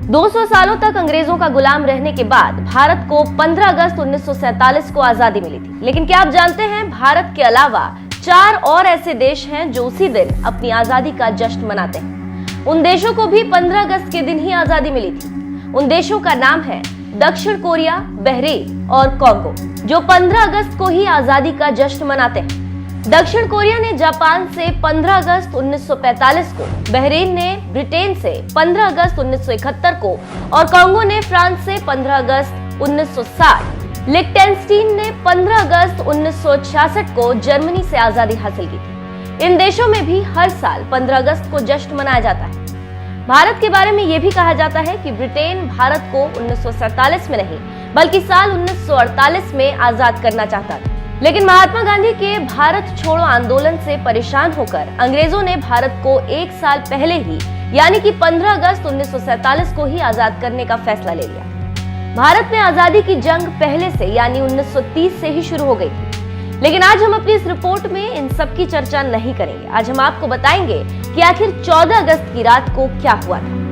200 सालों तक अंग्रेजों का गुलाम रहने के बाद भारत को 15 अगस्त 1947 को आजादी मिली थी। लेकिन क्या आप जानते हैं, भारत के अलावा 4 और ऐसे देश हैं जो उसी दिन अपनी आजादी का जश्न मनाते हैं। उन देशों को भी 15 अगस्त के दिन ही आजादी मिली थी। उन देशों का नाम है दक्षिण कोरिया, बहरीन और कॉन्गो, जो 15 अगस्त को ही आजादी का जश्न मनाते हैं। दक्षिण कोरिया ने जापान से 15 अगस्त 1945 को, बहरीन ने ब्रिटेन से 15 अगस्त 1971 को और कॉन्गो ने फ्रांस से 15 अगस्त 1960, लिechtenstein ने 15 अगस्त 1966 को जर्मनी से आजादी हासिल की थी। इन देशों में भी हर साल 15 अगस्त को जश्न मनाया जाता है। भारत के बारे में यह भी कहा जाता है कि ब्रिटेन भारत को 1947 में नहीं बल्कि साल 1948 में आजाद करना चाहता था। लेकिन महात्मा गांधी के भारत छोड़ो आंदोलन से परेशान होकर अंग्रेजों ने भारत को एक साल पहले ही यानी कि 15 अगस्त 1947 को ही आजाद करने का फैसला ले लिया। भारत में आजादी की जंग पहले से यानी 1930 से ही शुरू हो गई थी। लेकिन आज हम अपनी इस रिपोर्ट में इन सब की चर्चा नहीं करेंगे। आज हम आपको बताएंगे कि आखिर 14 अगस्त की रात को क्या हुआ था।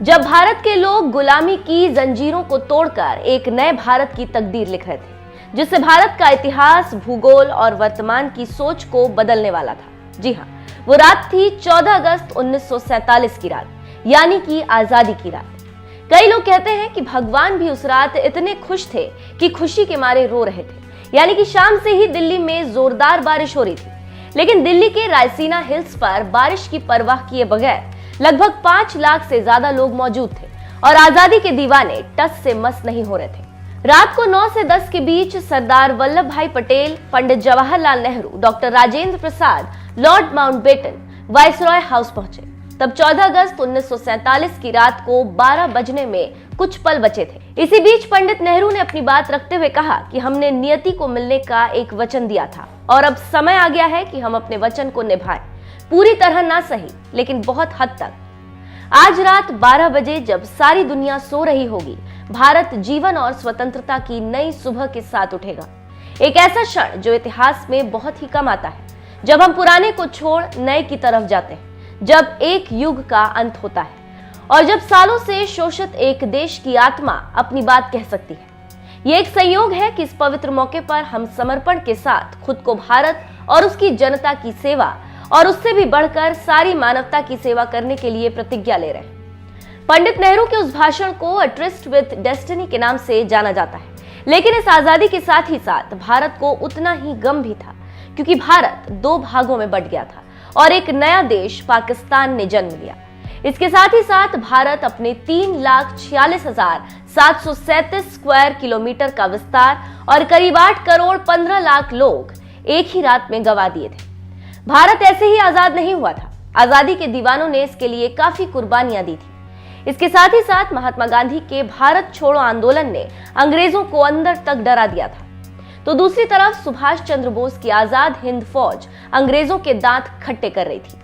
जब भारत के लोग गुलामी की जंजीरों को तोड़कर एक नए भारत की तकदीर लिख रहे थे, जिससे भारत का इतिहास, भूगोल और वर्तमान की सोच को बदलने वाला था। जी हाँ, वो रात थी 14 अगस्त 1947 की रात, यानी कि आजादी की रात। कई लोग कहते हैं कि भगवान भी उस रात इतने खुश थे कि खुशी के मारे रो रहे थे, यानी कि शाम से ही दिल्ली में जोरदार बारिश हो रही थी। लेकिन दिल्ली के रायसीना हिल्स पर बारिश की परवाह किए बगैर लगभग 5 लाख से ज्यादा लोग मौजूद थे और आजादी के दीवाने टस से मस नहीं हो रहे थे। रात को 9 से 10 के बीच सरदार वल्लभ भाई Patel, Pandit Jawaharlal Nehru, doctor Rajendra Prasad, Lord Mountbatten viceroy house पहुंचे। तब 14 अगस्त 1947 की रात को 12 बजने में कुछ पल बचे थे। इसी बीच पंडित नेहरू ने अपनी बात रखते हुए कहा कि हमने नियति को मिलने का एक वचन दिया था और अब समय आ गया है कि हम अपने वचन को निभाएं। पूरी तरह ना सही, लेकिन बहुत हद तक। आज रात 12 बजे जब सारी दुनिया सो रही होगी, भारत जीवन और स्वतंत्रता की नई सुबह के साथ उठेगा। एक ऐसा क्षण जो इतिहास में बहुत ही कम आता है, जब हम पुराने को छोड़ नए की तरफ जाते हैं, जब एक युग का अंत होता है और जब सालों से शोषित एक देश की आत्मा अपनी बात कह सकती है। ये एक संयोग है कि इस पवित्र मौके पर हम समर्पण के साथ खुद को भारत और उसकी जनता की सेवा और उससे भी बढ़कर सारी मानवता की सेवा करने के लिए प्रतिज्ञा ले रहे हैं। पंडित नेहरू के उस भाषण को अ ट्रिस्ट विद डेस्टिनी के नाम से जाना जाता है। लेकिन इस आजादी के साथ ही साथ भारत को उतना ही गम भी था, क्योंकि भारत 2 भागों में बंट गया था और एक नया देश पाकिस्तान ने जन्म लिया। इसके साथ ही साथ भारत अपने 3,46,737 स्क्वायर किलोमीटर का विस्तार और करीब 8 करोड़ 15 लाख लोग एक ही रात में गंवा दिए थे। भारत ऐसे ही आजाद नहीं हुआ था। आजादी के दीवानों ने इसके लिए काफी कुर्बानियां दी थी। इसके साथ ही साथ महात्मा गांधी के भारत छोड़ो आंदोलन ने अंग्रेजों को अंदर तक डरा दिया था। तो दूसरी तरफ सुभाष चंद्र बोस की आजाद हिंद फौज अंग्रेजों के दांत खट्टे कर रही थी।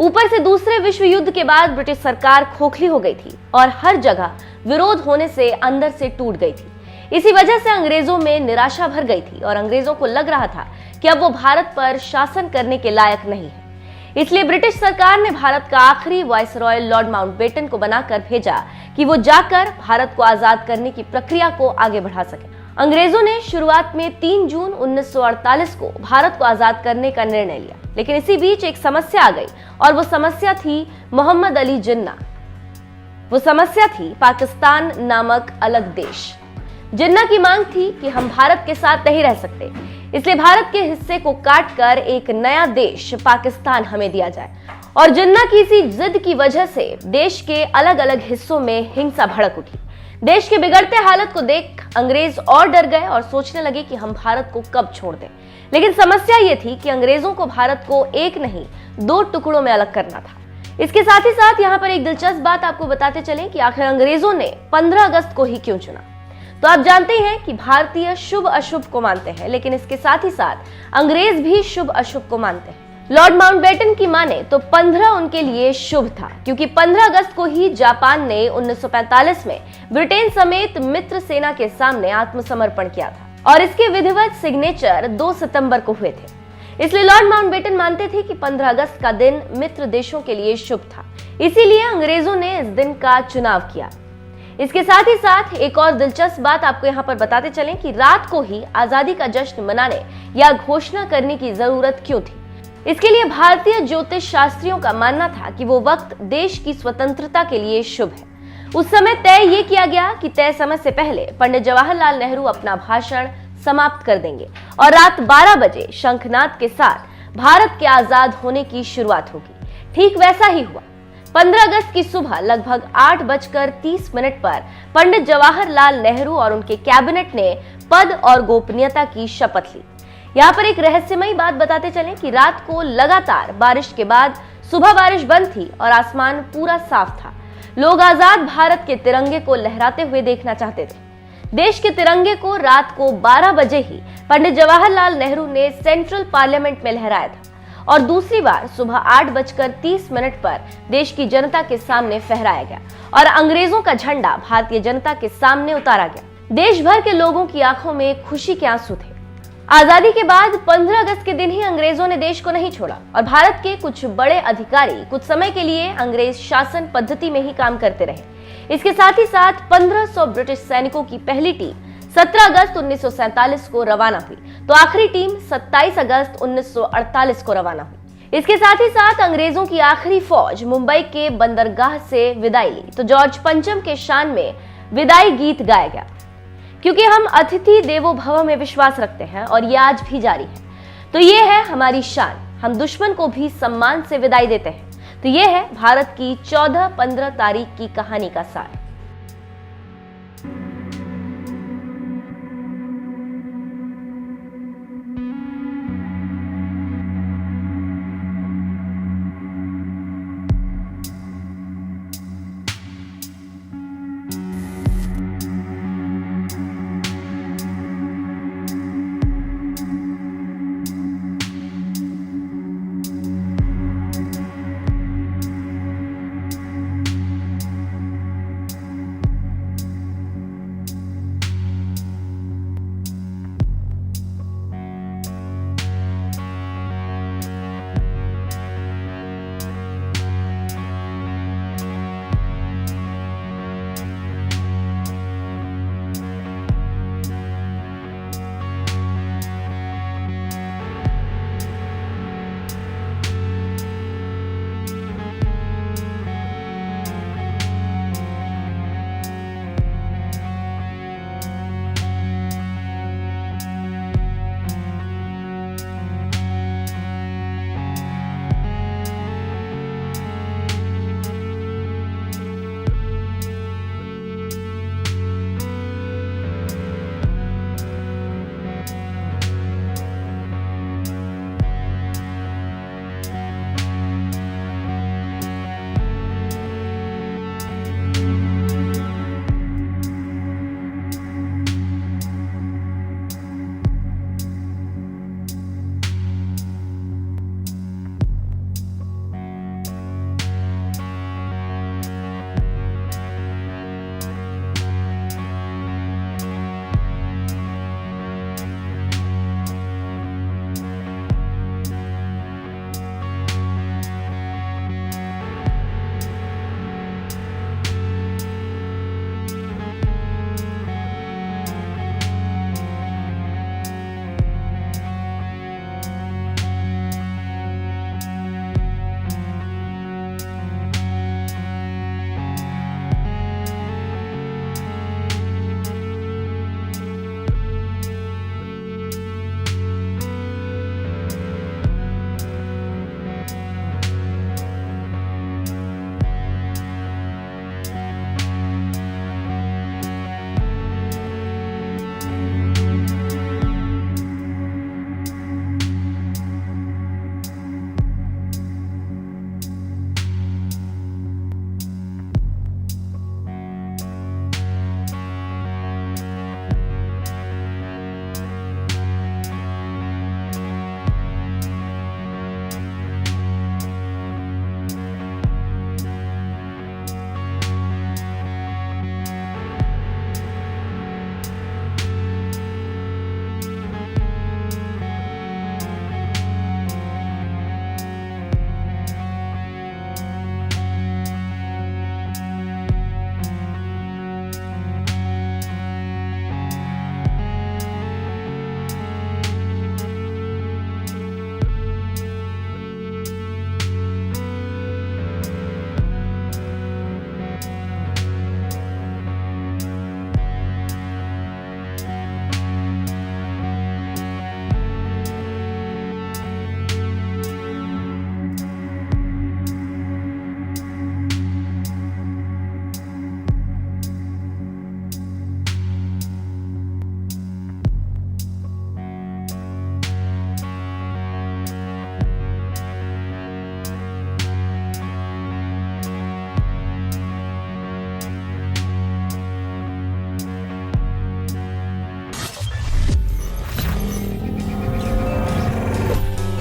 ऊपर से दूसरे विश्व युद्ध के बाद ब्रिटिश सरकार खोखली हो गई थी और हर जगह विरोध होने से अंदर से टूट गई थी। इसी वजह से अंग्रेजों में निराशा भर गई थी और अंग्रेजों को लग रहा था कि अब वो भारत पर शासन करने के लायक नहीं है। इसलिए ब्रिटिश सरकार ने भारत का आखिरी वाइसरॉय लॉर्ड माउंटबेटन को बनाकर भेजा कि वो जाकर भारत को आजाद करने की प्रक्रिया को आगे बढ़ा सके। अंग्रेजों ने शुरुआत में 3 जून 1948 को भारत को आजाद करने का निर्णय लिया। लेकिन इसी बीच एक समस्या आ गई और वो समस्या थी मोहम्मद अली जिन्ना। वो समस्या थी पाकिस्तान नामक अलग देश। जिन्ना की मांग थी कि हम भारत के साथ नहीं रह सकते, इसलिए भारत के हिस्से को काटकर एक नया देश पाकिस्तान हमें दिया जाए। और जिन्ना की इसी जिद की वजह से देश के अलग अलग हिस्सों में हिंसा भड़क उठी। देश के बिगड़ते हालत को देख अंग्रेज और डर गए और सोचने लगे कि हम भारत को कब छोड़ दें। लेकिन समस्या ये थी कि अंग्रेजों को भारत को एक नहीं 2 टुकड़ों में अलग करना था। इसके साथ ही साथ यहाँ पर एक दिलचस्प बात आपको बताते चलें कि आखिर अंग्रेजों ने 15 अगस्त को ही क्यों चुना। तो आप जानते हैं कि भारतीय शुभ अशुभ को मानते हैं, लेकिन इसके साथ ही साथ अंग्रेज भी शुभ अशुभ को मानते हैं। लॉर्ड माउंटबेटन की माने तो 15 उनके लिए शुभ था, क्योंकि 15 अगस्त को ही जापान ने 1945 में ब्रिटेन समेत मित्र सेना के सामने आत्मसमर्पण किया था और इसके विधिवत सिग्नेचर 2 सितंबर को हुए थे। इसलिए लॉर्ड माउंटबेटन मानते थे कि 15 अगस्त का दिन मित्र देशों के लिए शुभ था, इसीलिए अंग्रेजों ने इस दिन का चुनाव किया। इसके साथ ही साथ एक और दिलचस्प बात आपको यहाँ पर बताते चलें कि रात को ही आजादी का जश्न मनाने या घोषणा करने की जरूरत क्यों थी। इसके लिए भारतीय ज्योतिष शास्त्रियों का मानना था कि वो वक्त देश की स्वतंत्रता के लिए शुभ है। उस समय तय ये किया गया कि तय समय से पहले पंडित जवाहरलाल नेहरू अपना भाषण समाप्त कर देंगे और रात 12 बजे शंखनाद के साथ भारत के आजाद होने की शुरुआत होगी। ठीक वैसा ही हुआ। 15 अगस्त की सुबह लगभग 8:30 पर पंडित जवाहरलाल नेहरू और उनके कैबिनेट ने पद और गोपनीयता की शपथ ली। यहाँ पर एक रहस्यमयी बात बताते चलें कि रात को लगातार बारिश के बाद सुबह बारिश बंद थी और आसमान पूरा साफ था। लोग आजाद भारत के तिरंगे को लहराते हुए देखना चाहते थे। देश के तिरंगे को रात को 12 बजे ही पंडित जवाहरलाल नेहरू ने सेंट्रल पार्लियामेंट में लहराया था और दूसरी बार सुबह 8:30 पर देश की जनता के सामने फहराया गया और अंग्रेजों का झंडा भारतीय जनता के सामने उतारा गया। देश भर के लोगों की आंखों में खुशी के आंसू थे। आजादी के बाद 15 अगस्त के दिन ही अंग्रेजों ने देश को नहीं छोड़ा और भारत के कुछ बड़े अधिकारी कुछ समय के लिए अंग्रेज शासन पद्धति में ही काम करते रहे। इसके साथ ही साथ 1500 ब्रिटिश सैनिकों की पहली टीम 17 अगस्त 1947 को रवाना हुई, तो आखिरी टीम 27 अगस्त 1948 को रवाना हुई। इसके साथ ही साथ अंग्रेजों की आखिरी फौज मुंबई के बंदरगाह से विदाई ली, तो जॉर्ज पंचम के शान में विदाई गीत गाया गया। क्योंकि हम अतिथि देवो भव में विश्वास रखते हैं और ये आज भी जारी है, तो ये है हमारी शान। हम दुश्मन को भी सम्मान से विदाई देते हैं। तो ये है भारत की 14-15 तारीख की कहानी का सार।